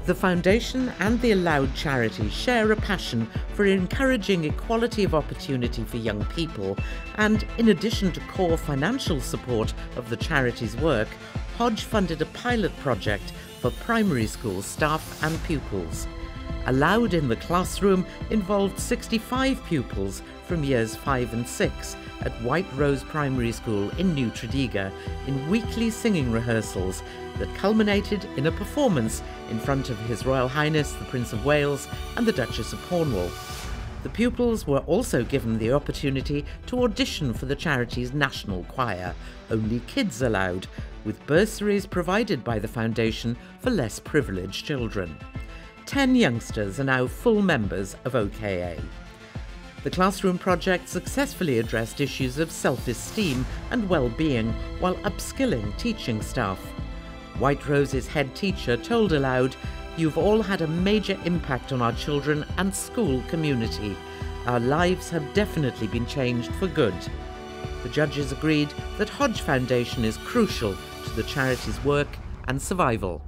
The Foundation and the Aloud charity share a passion for encouraging equality of opportunity for young people, and in addition to core financial support of the charity's work, Hodge funded a pilot project for primary school staff and pupils. Aloud in the Classroom involved 65 pupils from years 5 and 6 at White Rose Primary School in New Tredegar in weekly singing rehearsals that culminated in a performance in front of His Royal Highness the Prince of Wales and the Duchess of Cornwall. The pupils were also given the opportunity to audition for the charity's national choir, Only Kids Allowed, with bursaries provided by the Foundation for less privileged children. 10 youngsters are now full members of OKA. The Classroom project successfully addressed issues of self-esteem and well-being while upskilling teaching staff. White Rose's head teacher told Aloud, "You've all had a major impact on our children and school community. Our lives have definitely been changed for good." The judges agreed that Hodge Foundation is crucial to the charity's work and survival.